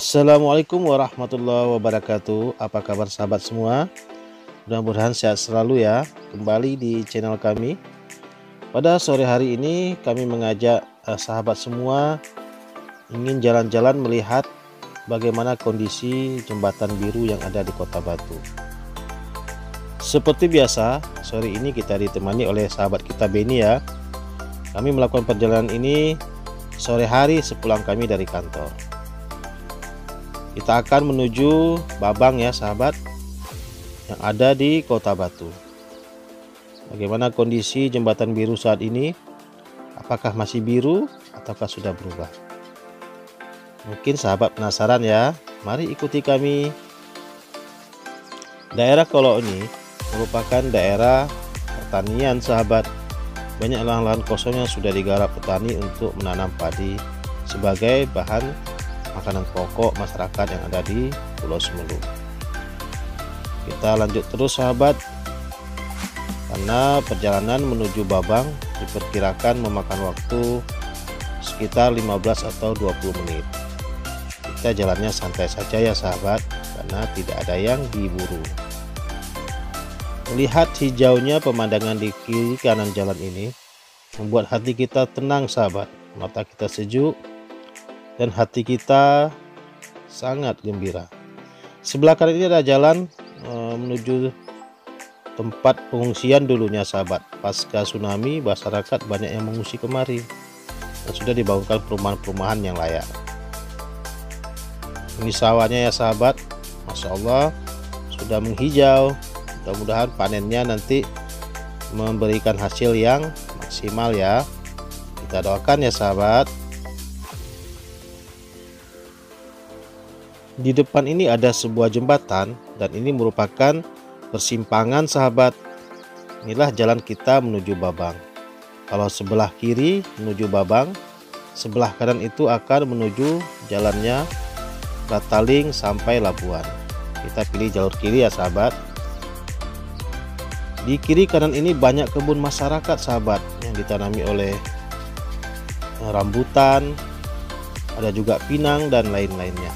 Assalamualaikum warahmatullahi wabarakatuh. Apa kabar sahabat semua? Mudah-mudahan sehat selalu ya. Kembali di channel kami. Pada sore hari ini kami mengajak sahabat semua ingin jalan-jalan melihat bagaimana kondisi jembatan biru yang ada di Kota Batu. Seperti biasa, sore ini kita ditemani oleh sahabat kita Beni ya. Kami melakukan perjalanan ini sore hari sepulang kami dari kantor. Kita akan menuju Babang ya sahabat, yang ada di Kota Batu. Bagaimana kondisi jembatan biru saat ini? Apakah masih biru ataukah sudah berubah? Mungkin sahabat penasaran ya. Mari ikuti kami. Daerah Kolok ini merupakan daerah pertanian sahabat. Banyak lahan-lahan kosong yang sudah digarap petani untuk menanam padi sebagai bahan makanan pokok masyarakat yang ada di Pulau Semelu. Kita lanjut terus sahabat, karena perjalanan menuju Babang diperkirakan memakan waktu sekitar 15 atau 20 menit. Kita jalannya santai saja ya sahabat, karena tidak ada yang diburu. Melihat hijaunya pemandangan di kiri kanan jalan ini membuat hati kita tenang sahabat, mata kita sejuk dan hati kita sangat gembira. Sebelah kanan ini ada jalan menuju tempat pengungsian dulunya sahabat. Pasca tsunami masyarakat banyak yang mengungsi kemari dan sudah dibangunkan perumahan-perumahan yang layak. Ini sawahnya ya sahabat, Masya Allah sudah menghijau. Mudah-mudahan panennya nanti memberikan hasil yang maksimal ya. Kita doakan ya sahabat. Di depan ini ada sebuah jembatan dan ini merupakan persimpangan sahabat. Inilah jalan kita menuju Babang. Kalau sebelah kiri menuju Babang, sebelah kanan itu akan menuju jalannya Bataling sampai Labuan. Kita pilih jalur kiri ya sahabat. Di kiri kanan ini banyak kebun masyarakat sahabat yang ditanami oleh rambutan, ada juga pinang dan lain-lainnya.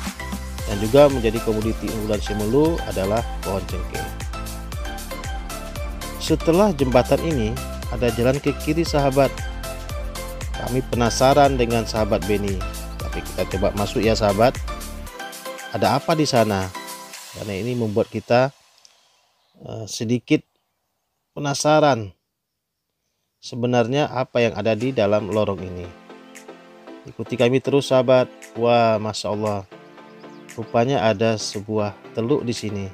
Dan juga menjadi komoditi unggulan Semelu adalah pohon cengkeh. Setelah jembatan ini ada jalan ke kiri sahabat. Kami penasaran dengan sahabat Beni, tapi kita coba masuk ya sahabat. Ada apa di sana? Karena ini membuat kita sedikit penasaran sebenarnya apa yang ada di dalam lorong ini. Ikuti kami terus sahabat. Wah, Masya Allah. Rupanya ada sebuah teluk di sini.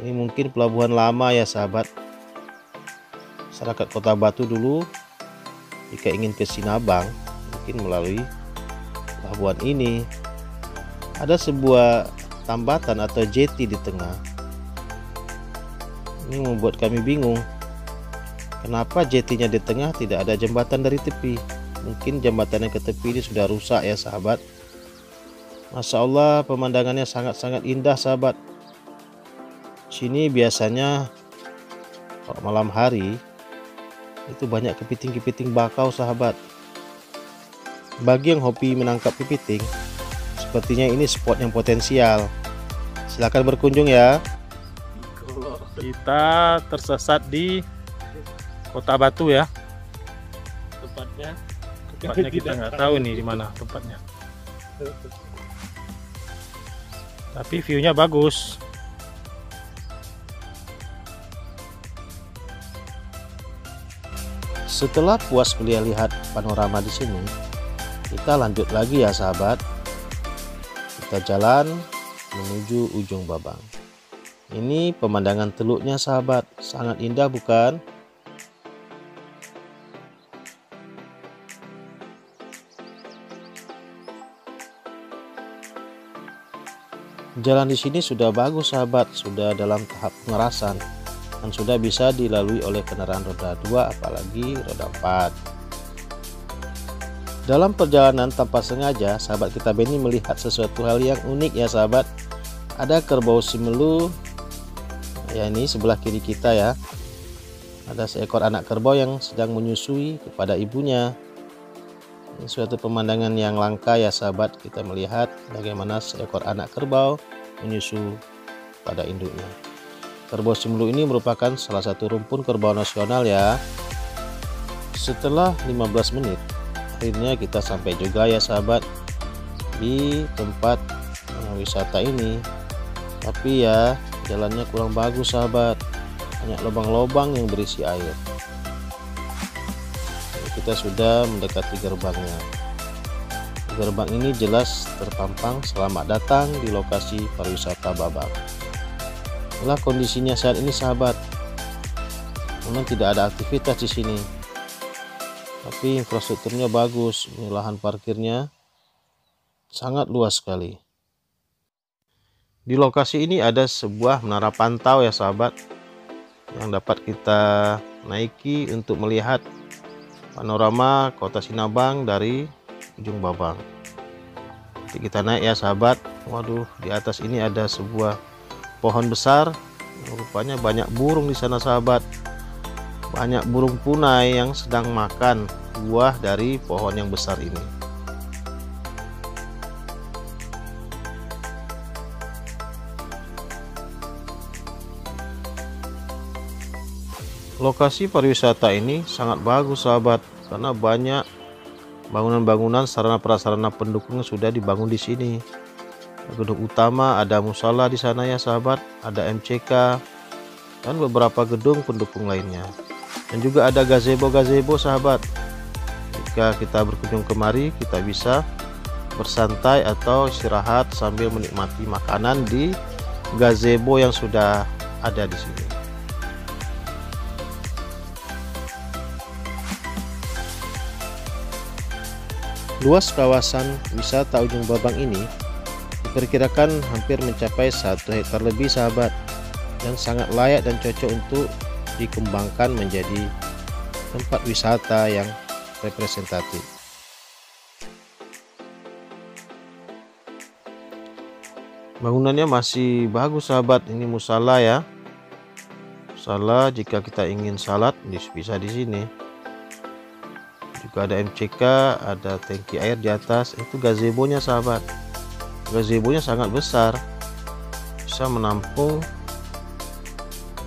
Ini mungkin pelabuhan lama ya sahabat. Masyarakat Kota Batu dulu jika ingin ke Sinabang mungkin melalui pelabuhan ini. Ada sebuah tambatan atau jeti di tengah. Ini membuat kami bingung. Kenapa jetinya di tengah tidak ada jembatan dari tepi? Mungkin jembatan yang ke tepi ini sudah rusak ya sahabat. Masya Allah, pemandangannya sangat-sangat indah sahabat. Sini biasanya kalau malam hari itu banyak kepiting-kepiting bakau sahabat. Bagi yang hobi menangkap kepiting, sepertinya ini spot yang potensial. Silahkan berkunjung ya. Kita tersesat di Kota Batu ya. Tempatnya kita nggak tahu nih di mana tempatnya. Tapi view-nya bagus. Setelah puas melihat panorama di sini, kita lanjut lagi ya sahabat. Kita jalan menuju ujung Babang. Ini pemandangan teluknya sahabat, sangat indah bukan? Jalan di sini sudah bagus sahabat, sudah dalam tahap pengerasan dan sudah bisa dilalui oleh kendaraan roda 2 apalagi roda 4. Dalam perjalanan tanpa sengaja sahabat kita Beni melihat sesuatu hal yang unik ya sahabat. Ada kerbau Semelu ya, ini sebelah kiri kita ya. Ada seekor anak kerbau yang sedang menyusui kepada ibunya. Ini suatu pemandangan yang langka ya sahabat. Kita melihat bagaimana seekor anak kerbau menyusu pada induknya. Kerbau Simelu ini merupakan salah satu rumpun kerbau nasional ya. Setelah 15 menit akhirnya kita sampai juga ya sahabat di tempat wisata ini. Tapi ya jalannya kurang bagus sahabat, banyak lubang-lubang yang berisi air. Kita sudah mendekati gerbangnya. Gerbang ini jelas terpampang selamat datang di lokasi pariwisata Babang. Inilah kondisinya saat ini sahabat. Memang tidak ada aktivitas di sini, tapi infrastrukturnya bagus. Ini lahan parkirnya sangat luas sekali. Di lokasi ini ada sebuah menara pantau ya sahabat, yang dapat kita naiki untuk melihat panorama kota Sinabang dari ujung Babang. Jadi kita naik ya sahabat. Waduh, di atas ini ada sebuah pohon besar. Rupanya banyak burung di sana sahabat. Banyak burung punai yang sedang makan buah dari pohon yang besar ini. Lokasi pariwisata ini sangat bagus sahabat, karena banyak bangunan-bangunan sarana prasarana pendukung sudah dibangun di sini. Gedung utama ada musala di sana ya sahabat, ada MCK dan beberapa gedung pendukung lainnya. Dan juga ada gazebo sahabat. Jika kita berkunjung kemari, kita bisa bersantai atau istirahat sambil menikmati makanan di gazebo yang sudah ada di sini. Luas kawasan wisata Ujung Babang ini diperkirakan hampir mencapai 1 hektar lebih sahabat, dan sangat layak dan cocok untuk dikembangkan menjadi tempat wisata yang representatif. Bangunannya masih bagus sahabat. Ini musala ya. Musala jika kita ingin salat bisa di sini. Juga ada MCK, ada tangki air di atas. Itu gazebonya sahabat. Gazebonya sangat besar, bisa menampung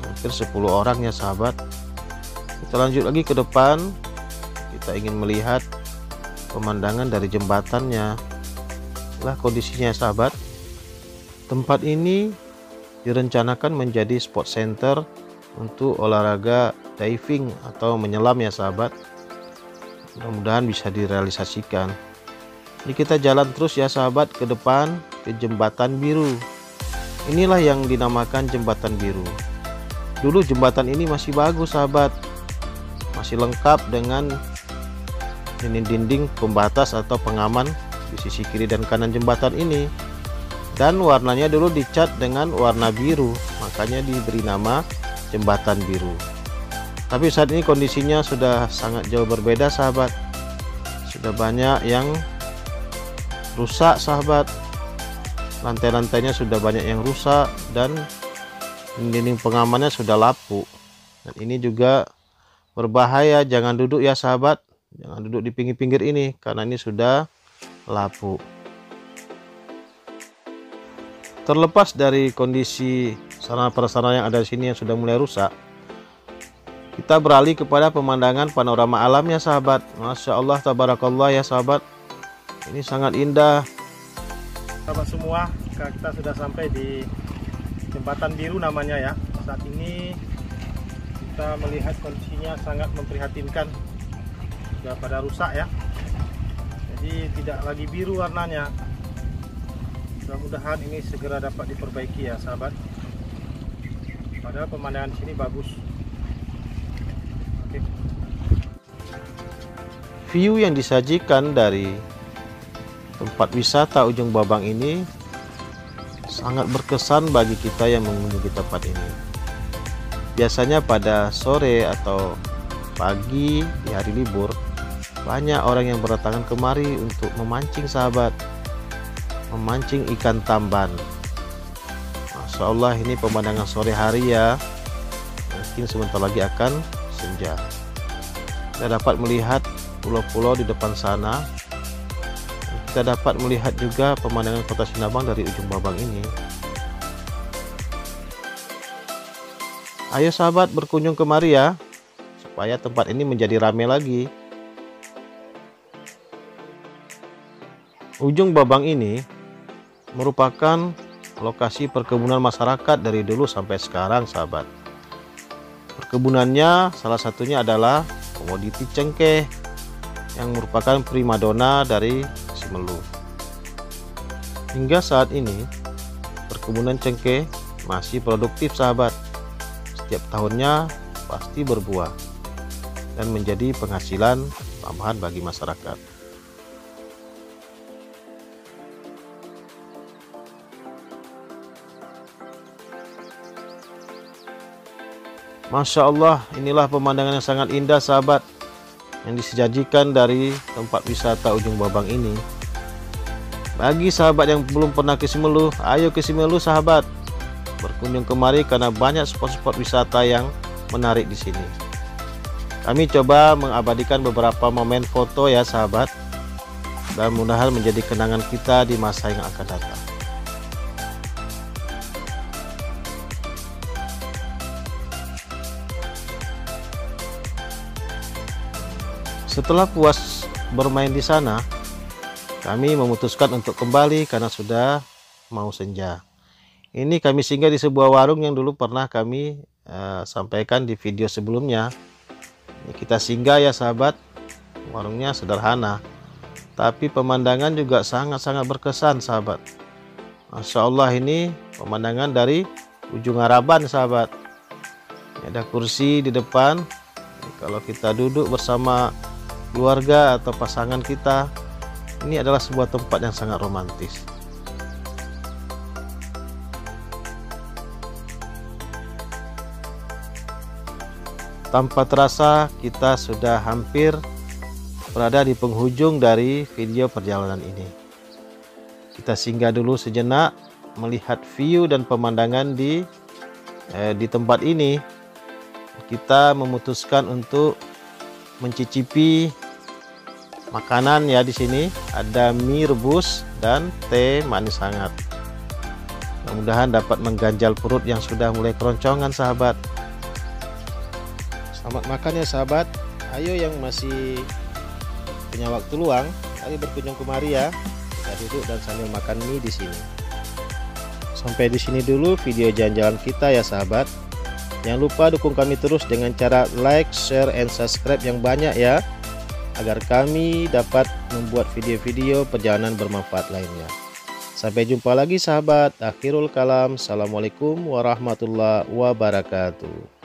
hampir 10 orang ya sahabat. Kita lanjut lagi ke depan. Kita ingin melihat pemandangan dari jembatannya. Inilah kondisinya sahabat. Tempat ini direncanakan menjadi sport center untuk olahraga diving atau menyelam ya sahabat. Mudah-mudahan bisa direalisasikan. Ini kita jalan terus ya sahabat ke depan ke Jembatan Biru. Inilah yang dinamakan Jembatan Biru. Dulu jembatan ini masih bagus sahabat, masih lengkap dengan dinding-dinding pembatas atau pengaman di sisi kiri dan kanan jembatan ini. Dan warnanya dulu dicat dengan warna biru, makanya diberi nama Jembatan Biru. Tapi saat ini kondisinya sudah sangat jauh berbeda sahabat. Sudah banyak yang rusak sahabat. Lantai-lantainya sudah banyak yang rusak dan dinding pengamannya sudah lapuk. Dan ini juga berbahaya, jangan duduk ya sahabat. Jangan duduk di pinggir-pinggir ini karena ini sudah lapuk. Terlepas dari kondisi sarana prasarana yang ada di sini yang sudah mulai rusak, kita beralih kepada pemandangan panorama alamnya sahabat. Masya Allah, tabarakallah ya sahabat. Ini sangat indah. Sahabat semua, kita sudah sampai di Jembatan Biru namanya ya. Saat ini kita melihat kondisinya sangat memprihatinkan. Sudah pada rusak ya. Jadi tidak lagi biru warnanya. Mudah-mudahan ini segera dapat diperbaiki ya sahabat. Padahal pemandangan di sini bagus. View yang disajikan dari tempat wisata Ujung Babang ini sangat berkesan bagi kita yang mengunjungi tempat ini. Biasanya pada sore atau pagi di hari libur, banyak orang yang berdatangan kemari untuk memancing sahabat, memancing ikan tamban. Masya Allah, ini pemandangan sore hari ya. Mungkin sebentar lagi akan senja. Kita dapat melihat pulau-pulau di depan sana kita dapat melihat juga pemandangan kota Sinabang dari ujung Babang ini. Ayo sahabat, berkunjung kemari ya, supaya tempat ini menjadi ramai lagi. Ujung Babang ini merupakan lokasi perkebunan masyarakat dari dulu sampai sekarang sahabat. Perkebunannya salah satunya adalah komoditi cengkeh yang merupakan primadona dari Simelu. Hingga saat ini perkebunan cengkeh masih produktif sahabat. Setiap tahunnya pasti berbuah dan menjadi penghasilan tambahan bagi masyarakat. Masya Allah, inilah pemandangan yang sangat indah sahabat yang disajikan dari tempat wisata ujung Babang ini. Bagi sahabat yang belum pernah ke Simelu, ayo ke Simelu sahabat. Berkunjung kemari karena banyak spot-spot wisata yang menarik di sini. Kami coba mengabadikan beberapa momen foto ya sahabat, dan mudah-mudahan menjadi kenangan kita di masa yang akan datang. Setelah puas bermain di sana, kami memutuskan untuk kembali karena sudah mau senja. Ini kami singgah di sebuah warung yang dulu pernah kami sampaikan di video sebelumnya. Ini kita singgah ya sahabat. Warungnya sederhana, tapi pemandangan juga sangat-sangat berkesan sahabat. Masya Allah, ini pemandangan dari ujung Haraban sahabat. Ini ada kursi di depan. Kalau kita duduk bersama keluarga atau pasangan kita, ini adalah sebuah tempat yang sangat romantis. Tanpa terasa kita sudah hampir berada di penghujung dari video perjalanan ini. Kita singgah dulu sejenak melihat view dan pemandangan di tempat ini. Kita memutuskan untuk mencicipi makanan ya di sini. Ada mie rebus dan teh manis hangat. Mudah-mudahan dapat mengganjal perut yang sudah mulai keroncongan sahabat. Selamat makan ya sahabat. Ayo yang masih punya waktu luang, ayo berkunjung kemari ya. Kita duduk dan sambil makan mie di sini. Sampai di sini dulu video jalan-jalan kita ya sahabat. Jangan lupa dukung kami terus dengan cara like, share, and subscribe yang banyak ya, agar kami dapat membuat video-video perjalanan bermanfaat lainnya. Sampai jumpa lagi sahabat. Akhirul kalam. Assalamualaikum warahmatullahi wabarakatuh.